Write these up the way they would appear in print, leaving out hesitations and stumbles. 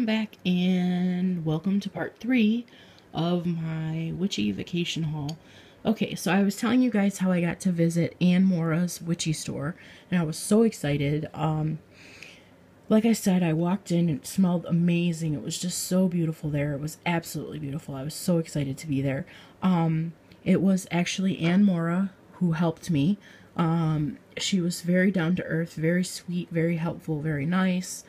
welcome back and welcome to part 3 of my Witchy vacation haul. Okay, so I was telling you guys how I got to visit Moura's Witchy store, and I was so excited. Like I said, I walked in and it smelled amazing. It was just so beautiful there. It was absolutely beautiful. I was so excited to be there. It was actually Moura who helped me. She was very down to earth, very sweet, very helpful, very nice.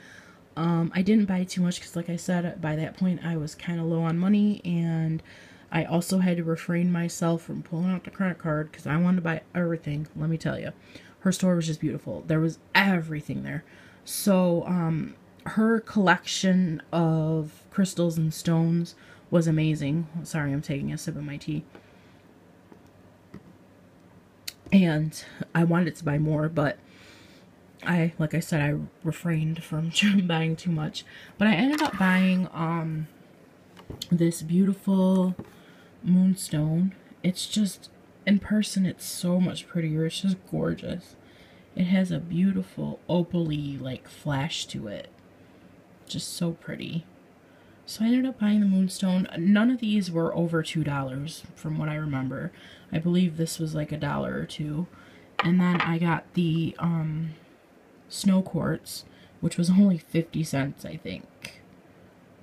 I didn't buy too much because, like I said, by that point I was kind of low on money, and I also had to refrain myself from pulling out the credit card because I wanted to buy everything. Let me tell you, her store was just beautiful. There was everything there. So, her collection of crystals and stones was amazing. Sorry, I'm taking a sip of my tea. And I wanted to buy more, but like I said, I refrained from buying too much. But I ended up buying this beautiful moonstone. It's just, in person, it's so much prettier. It's just gorgeous. It has a beautiful opal-y, like, flash to it. Just so pretty. So I ended up buying the moonstone. None of these were over $2 from what I remember. I believe this was like $1 or $2. And then I got the snow quartz, which was only 50 cents, I think.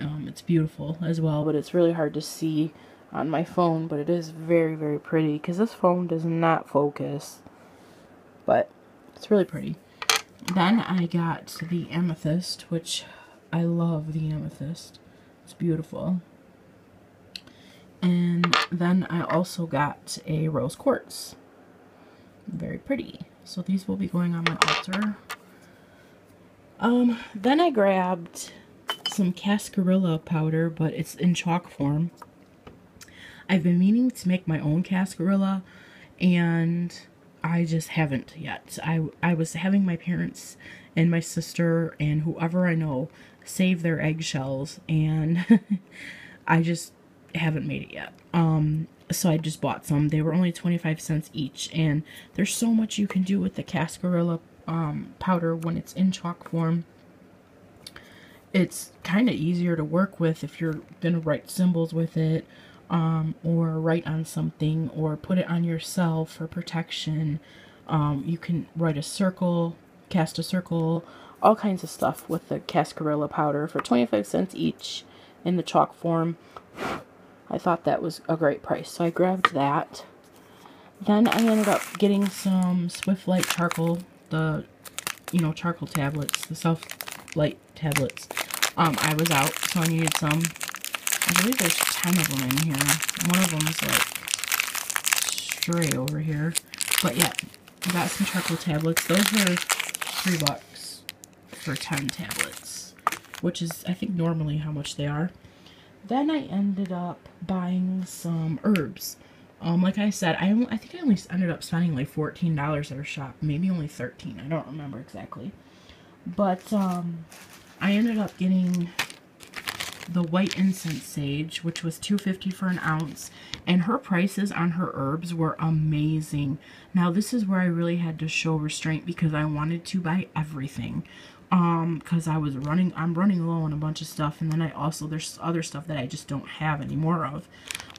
It's beautiful as well, but it's really hard to see on my phone, but it is very, very pretty because this phone does not focus, but it's really pretty. Then I got the amethyst, which I love the amethyst. It's beautiful. And then I also got a rose quartz. Very pretty. So these will be going on my altar. Then I grabbed some cascarilla powder, but it's in chalk form. I've been meaning to make my own cascarilla, and I just haven't yet. I was having my parents and my sister and whoever I know save their eggshells, and I just haven't made it yet. So I just bought some. They were only 25 cents each, and there's so much you can do with the cascarilla powder when it's in chalk form. It's kind of easier to work with if you're gonna write symbols with it, or write on something, or put it on yourself for protection. You can write a circle, cast a circle, all kinds of stuff with the cascarilla powder for 25 cents each in the chalk form. I thought that was a great price, so I grabbed that. Then I ended up getting some Swift Light charcoal, the, charcoal tablets, the self-light tablets. I was out, so I needed some. I believe there's 10 of them in here. One of them is like stray over here. But yeah, I got some charcoal tablets. Those were $3 for 10 tablets, which is, I think, normally how much they are. Then I ended up buying some herbs. Like I said, I think I only ended up spending like $14 at her shop. Maybe only 13. I don't remember exactly. But I ended up getting the white incense sage, which was $2.50 for an ounce. And her prices on her herbs were amazing. Now this is where I really had to show restraint because I wanted to buy everything. Because I'm running low on a bunch of stuff, and then there's other stuff that I just don't have any more of.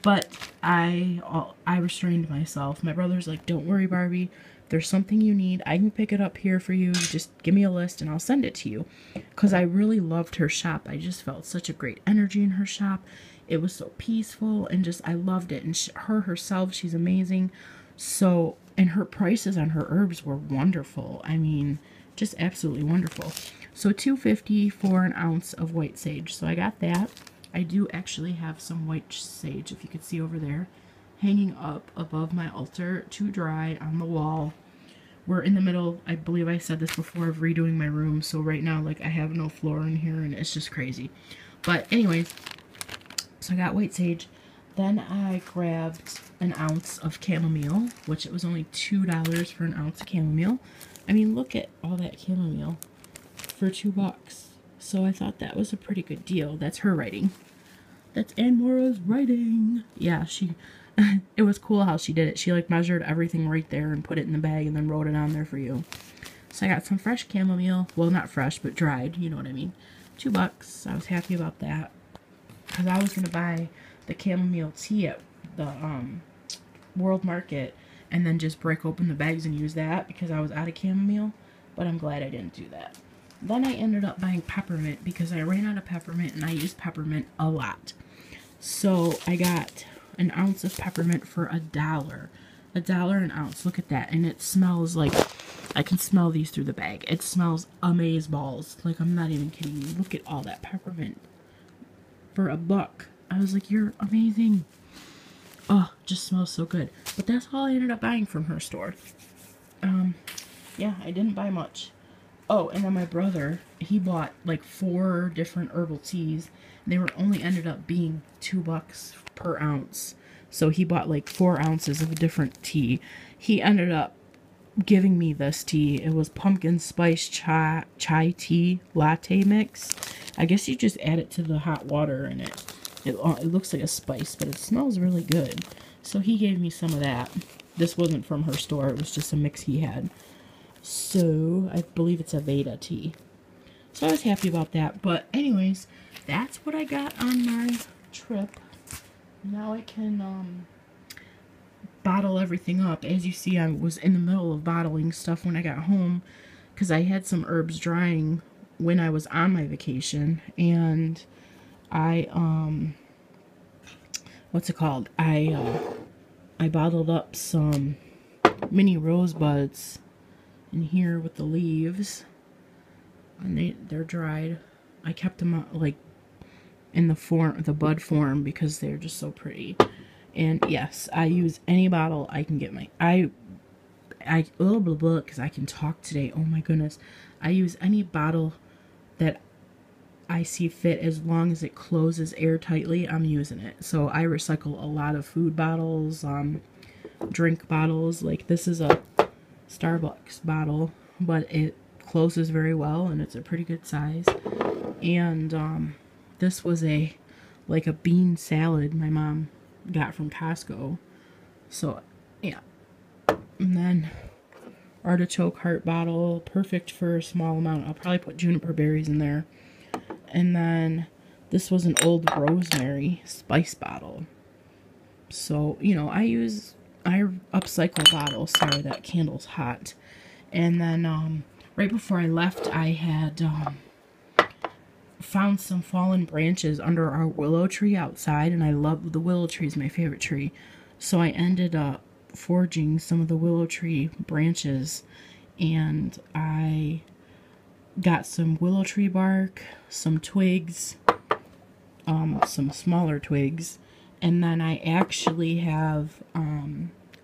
But I restrained myself. My brother's like, don't worry, Barbie. If there's something you need, I can pick it up here for you. Just give me a list and I'll send it to you. Because I really loved her shop. I just felt such a great energy in her shop. It was so peaceful, and just, I loved it. And her herself, she's amazing. So, and her prices on her herbs were wonderful. I mean, just absolutely wonderful. So $2.50 for an ounce of white sage. So I got that. I do actually have some white sage, if you could see over there, hanging up above my altar to dry on the wall. We're in the middle, I believe I said this before, of redoing my room. So right now, like, I have no floor in here, and it's just crazy. But anyways, so I got white sage. Then I grabbed an ounce of chamomile, which it was only $2 for an ounce of chamomile. I mean, look at all that chamomile for $2. So I thought that was a pretty good deal. That's her writing. That's Moura's writing. Yeah, it was cool how she did it. She like measured everything right there and put it in the bag and then wrote it on there for you. So I got some fresh chamomile. Well, not fresh, but dried. You know what I mean. $2. I was happy about that. Because I was going to buy the chamomile tea at the World Market and then just break open the bags and use that because I was out of chamomile. But I'm glad I didn't do that. Then I ended up buying peppermint because I ran out of peppermint and I use peppermint a lot. So I got an ounce of peppermint for $1. $1 an ounce. Look at that. And it smells like, I can smell these through the bag. It smells amazeballs. Like, I'm not even kidding you. Look at all that peppermint for $1. I was like, you're amazing. Oh, just smells so good. But that's all I ended up buying from her store. Yeah, I didn't buy much. Oh, and then my brother, he bought like 4 different herbal teas. And they were only ended up being $2 per ounce. So he bought like 4 ounces of a different tea. He ended up giving me this tea. It was pumpkin spice chai tea latte mix. I guess you just add it to the hot water and it looks like a spice, but it smells really good. So he gave me some of that. This wasn't from her store. It was just a mix he had. So I believe it's a Veda tea. So I was happy about that. But anyways, that's what I got on my trip. Now I can bottle everything up. As you see, I was in the middle of bottling stuff when I got home because I had some herbs drying when I was on my vacation, and I what's it called? I bottled up some mini rosebuds in here with the leaves, and they're dried. I kept them like in the bud form because they're just so pretty. And yes, I use any bottle I can get I blah blah blah because I can talk today. Oh my goodness, I use any bottle that I see fit as long as it closes airtightly. I'm using it. So I recycle a lot of food bottles, drink bottles. Like this is a Starbucks bottle, but it closes very well and it's a pretty good size. And this was like a bean salad my mom got from Costco. So yeah. And then artichoke heart bottle, perfect for a small amount. I'll probably put juniper berries in there. And then this was an old rosemary spice bottle. So, you know, I upcycle bottles. Sorry, that candle's hot. And then right before I left, I had found some fallen branches under our willow tree outside, and I love the willow tree, is my favorite tree. So I ended up forging some of the willow tree branches, and I got some willow tree bark, some twigs, some smaller twigs, and then I actually have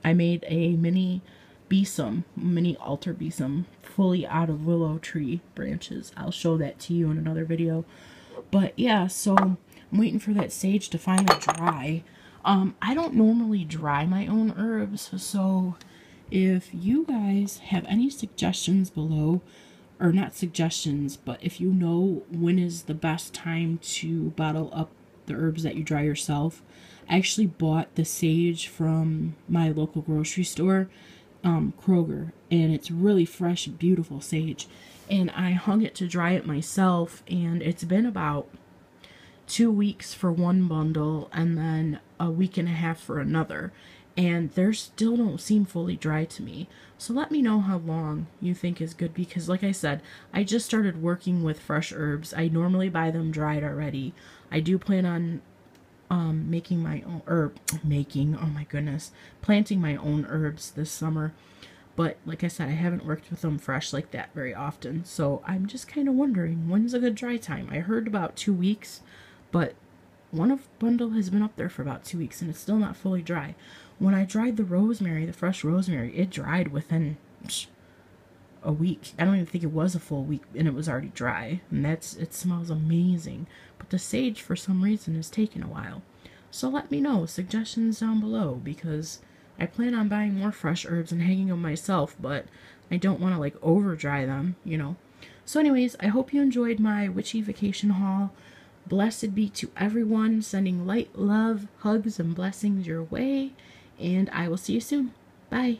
I made a mini besom, mini altar besom, fully out of willow tree branches. I'll show that to you in another video. But yeah, so I'm waiting for that sage to finally dry. I don't normally dry my own herbs, so if you guys have any suggestions below, or not suggestions, but if you know when is the best time to bottle up the herbs that you dry yourself. I actually bought the sage from my local grocery store, Kroger, and it's really fresh, beautiful sage. And I hung it to dry it myself, and it's been about 2 weeks for one bundle and then a week and a half for another, and they still don't seem fully dry to me. So let me know how long you think is good, because like I said, I just started working with fresh herbs. I normally buy them dried already. I do plan on making my own, oh my goodness, planting my own herbs this summer. But like I said, I haven't worked with them fresh like that very often. So I'm just kind of wondering, when's a good dry time? I heard about 2 weeks, but one bundle has been up there for about 2 weeks and it's still not fully dry. When I dried the rosemary, the fresh rosemary, it dried within a week. I don't even think it was a full week and it was already dry. And it smells amazing. But the sage, for some reason, is taking a while. So let me know, suggestions down below, because I plan on buying more fresh herbs and hanging them myself, but I don't want to like over dry them, you know. So anyways, I hope you enjoyed my witchy vacation haul. Blessed be to everyone, sending light, love, hugs, and blessings your way, and I will see you soon. Bye.